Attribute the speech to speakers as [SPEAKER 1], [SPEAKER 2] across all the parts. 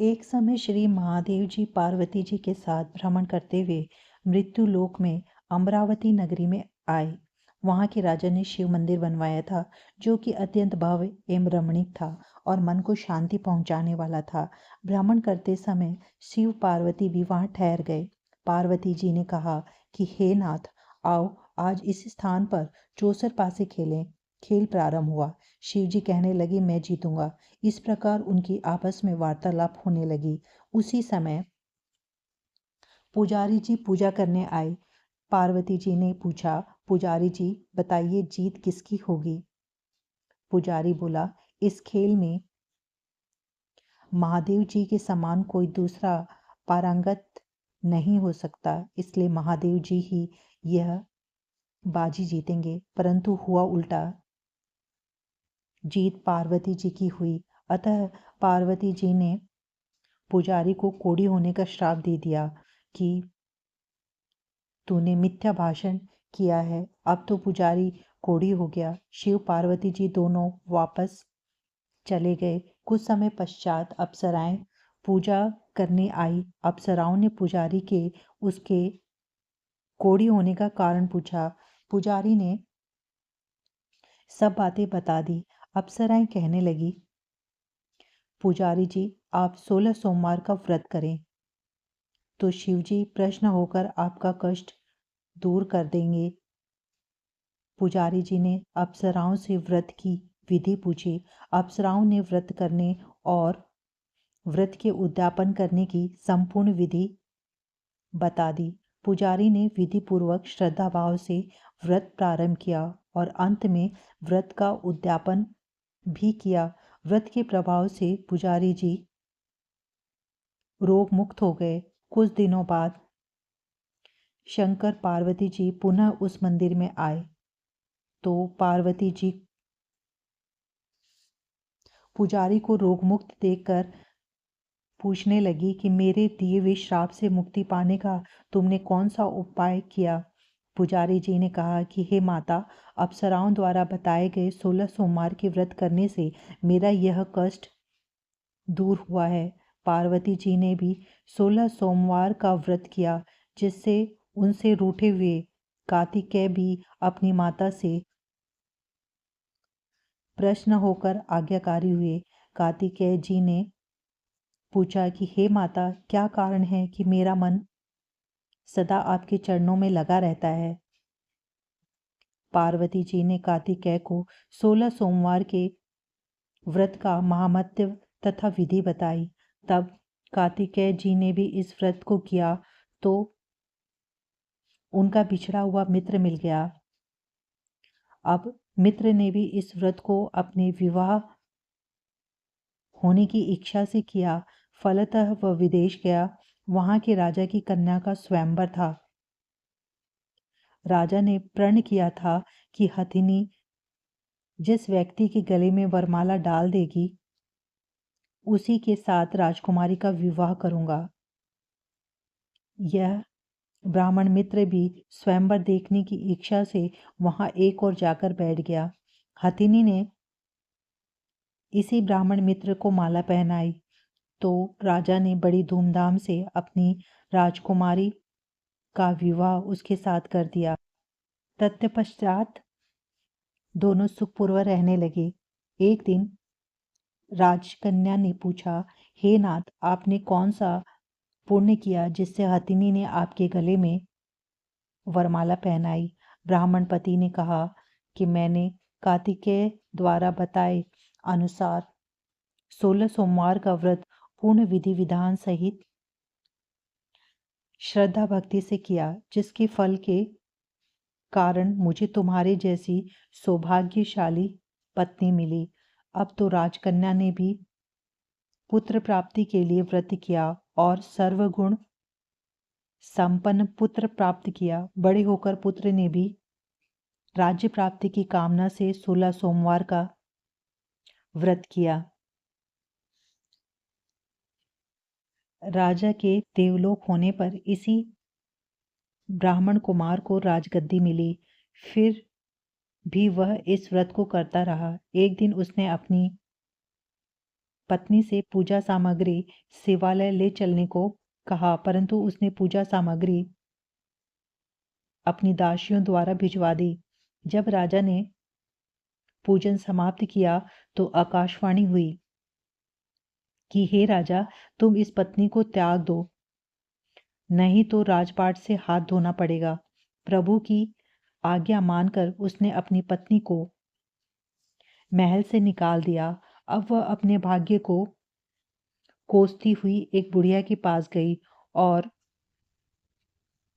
[SPEAKER 1] एक समय श्री महादेव जी पार्वती जी के साथ भ्रमण करते हुए मृत्यु लोक में अमरावती नगरी में आए। वहां के राजा ने शिव मंदिर बनवाया था, जो कि अत्यंत भव्य एवं रमणीक था और मन को शांति पहुंचाने वाला था। भ्रमण करते समय शिव पार्वती भी वहां ठहर गए। पार्वती जी ने कहा कि हे नाथ, आओ आज इस स्थान पर चौसर पासे खेलें। खेल प्रारंभ हुआ। शिव जी कहने लगे, मैं जीतूंगा। इस प्रकार उनकी आपस में वार्तालाप होने लगी। उसी समय पुजारी जी पूजा करने आए। पार्वती जी ने पूछा, पुजारी जी बताइए जीत किसकी होगी? पुजारी बोला, इस खेल में महादेव जी के समान कोई दूसरा पारंगत नहीं हो सकता, इसलिए महादेव जी ही यह बाजी जीतेंगे। परंतु हुआ उल्टा। जीत पार्वती जी की हुई। अतः पार्वती जी ने पुजारी को कोढ़ी होने का श्राप दे दिया कि तूने मिथ्या भाषण किया है। अब तो पुजारी कोढ़ी हो गया। शिव पार्वती जी दोनों वापस चले गए। कुछ समय पश्चात अप्सराएं पूजा करने आई। अप्सराओं ने पुजारी के उसके कोढ़ी होने का कारण पूछा। पुजारी ने सब बातें बता दी। अप्सराएं कहने लगी, पुजारी जी आप 16 सोमवार का व्रत करें तो शिवजी प्रसन्न होकर आपका कष्ट दूर कर देंगे। पुजारी जी ने अप्सराओं से व्रत की विधि पूछी। अप्सराओं ने व्रत करने और व्रत के उद्यापन करने की संपूर्ण विधि बता दी। पुजारी ने विधि पूर्वक श्रद्धा भाव से व्रत प्रारंभ किया और अंत में व्रत का उद्यापन भी किया। व्रत के प्रभाव से पुजारी जी रोग मुक्त हो गए। कुछ दिनों बाद शंकर पार्वती जी पुनः उस मंदिर में आए तो पार्वती जी पुजारी को रोगमुक्त देखकर पूछने लगी कि मेरे दिए हुए श्राप से मुक्ति पाने का तुमने कौन सा उपाय किया? पुजारी जी ने कहा कि हे माता, अप्सराओं द्वारा बताए गए 16 सोमवार के व्रत करने से मेरा यह कष्ट दूर हुआ है। पार्वती जी ने भी 16 सोमवार का व्रत किया, जिससे उनसे रूठे हुए कार्तिकेय भी अपनी माता से प्रसन्न होकर आज्ञाकारी हुए। कार्तिकेय जी ने पूछा कि हे माता, क्या कारण है कि मेरा मन सदा आपके चरणों में लगा रहता है? पार्वती जी ने कार्तिकेय को 16 सोमवार के व्रत का महात्म्य तथा विधि बताई। तब कार्तिकेय जी ने भी इस व्रत को किया तो उनका बिछड़ा हुआ मित्र मिल गया। अब मित्र ने भी इस व्रत को अपने विवाह होने की इच्छा से किया। फलतः वह विदेश गया। वहां के राजा की कन्या का स्वयंवर था। राजा ने प्रण किया था कि हथिनी जिस व्यक्ति के गले में वरमाला डाल देगी उसी के साथ राजकुमारी का विवाह करूंगा। यह ब्राह्मण मित्र भी स्वयंवर देखने की इच्छा से वहां एक और जाकर बैठ गया। हथिनी ने इसी ब्राह्मण मित्र को माला पहनाई तो राजा ने बड़ी धूमधाम से अपनी राजकुमारी का विवाह उसके साथ कर दिया। तत्पश्चात दोनों सुखपूर्वक रहने लगे। एक दिन राजकन्या ने पूछा, हे नाथ, आपने कौन सा पुण्य किया जिससे हथिनी ने आपके गले में वरमाला पहनाई? ब्राह्मण पति ने कहा कि मैंने कार्तिकेय द्वारा बताए अनुसार 16 सोमवार का व्रत पूर्ण विधि विधान सहित श्रद्धा भक्ति से किया, जिसके फल के कारण मुझे तुम्हारे जैसी सौभाग्यशाली पत्नी मिली। अब तो राजकन्या ने भी पुत्र प्राप्ति के लिए व्रत किया और सर्वगुण संपन्न पुत्र प्राप्त किया। बड़े होकर पुत्र ने भी राज्य प्राप्ति की कामना से 16 सोमवार का व्रत किया। राजा के देवलोक होने पर इसी ब्राह्मण कुमार को राजगद्दी मिली। फिर भी वह इस व्रत को करता रहा। एक दिन उसने अपनी पत्नी से पूजा सामग्री शिवालय ले चलने को कहा, परंतु उसने पूजा सामग्री अपनी दासियों द्वारा भिजवा दी। जब राजा ने पूजन समाप्त किया तो आकाशवाणी हुई कि हे राजा, तुम इस पत्नी को त्याग दो, नहीं तो राजपाट से हाथ धोना पड़ेगा। प्रभु की आज्ञा मानकर उसने अपनी पत्नी को महल से निकाल दिया। अब वह अपने भाग्य को कोसती हुई एक बुढ़िया के पास गई और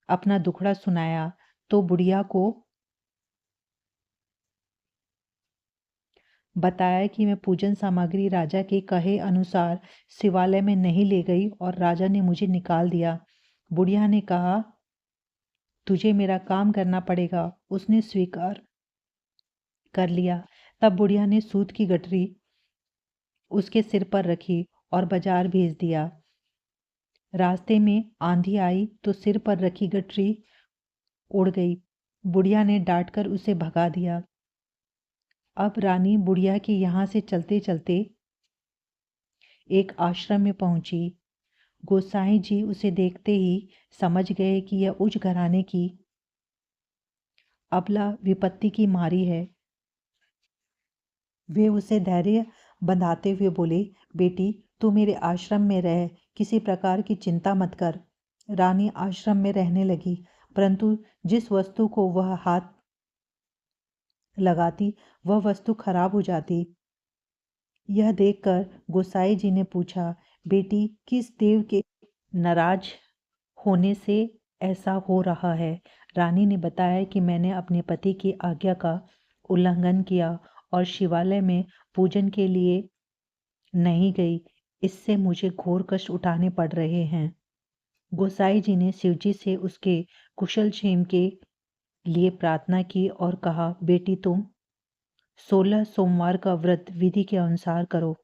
[SPEAKER 1] अपना दुखड़ा सुनाया, तो बुढ़िया को बताया कि मैं पूजन सामग्री राजा के कहे अनुसार शिवालय में नहीं ले गई और राजा ने मुझे निकाल दिया। बुढ़िया ने कहा, तुझे मेरा काम करना पड़ेगा। उसने स्वीकार कर लिया। तब बुढ़िया ने सूत की गठरी उसके सिर पर रखी और बाजार भेज दिया। रास्ते में आंधी आई तो सिर पर रखी गठरी उड़ गई। बुढ़िया ने डांटकर उसे भगा दिया। अब रानी बुढ़िया के यहाँ से चलते चलते एक आश्रम में पहुंची। गोसाई जी उसे देखते ही समझ गए कि यह उच्च घराने की अबला विपत्ति की मारी है। वे उसे धैर्य बंधाते हुए बोले, बेटी तू मेरे आश्रम में रह, किसी प्रकार की चिंता मत कर। रानी आश्रम में रहने लगी, परंतु जिस वस्तु को वह हाथ लगाती वह वस्तु खराब हो जाती। यह देखकर गोसाई जी ने पूछा, बेटी किस देव के नाराज होने से ऐसा हो रहा है? रानी ने बताया कि मैंने अपने पति की आज्ञा का उल्लंघन किया और शिवालय में पूजन के लिए नहीं गई। इससे मुझे घोर कष्ट उठाने पड़ रहे हैं। गोसाई जी ने शिवजी से उसके कुशल क्षेम के लिए प्रार्थना की और कहा, बेटी तुम 16 सोमवार का व्रत विधि के अनुसार करो।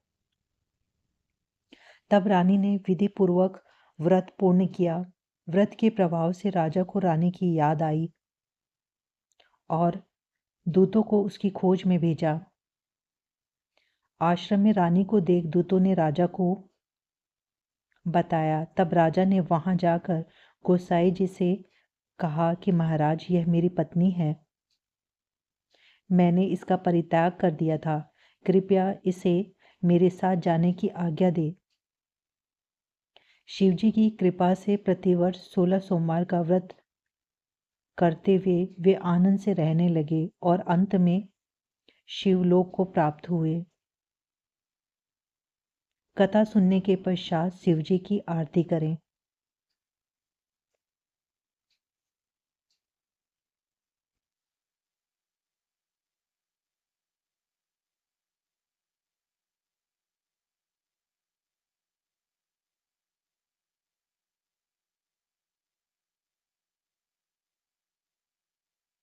[SPEAKER 1] तब रानी ने विधि पूर्वक व्रत पूर्ण किया। व्रत के प्रभाव से राजा को रानी की याद आई और दूतों को उसकी खोज में भेजा। आश्रम में रानी को देख दूतों ने राजा को बताया। तब राजा ने वहां जाकर गोसाई जी से कहा कि महाराज, यह मेरी पत्नी है, मैंने इसका परित्याग कर दिया था, कृपया इसे मेरे साथ जाने की आज्ञा दे। शिवजी की कृपा से प्रतिवर्ष 16 सोमवार का व्रत करते हुए वे आनंद से रहने लगे और अंत में शिवलोक को प्राप्त हुए। कथा सुनने के पश्चात शिवजी की आरती करें।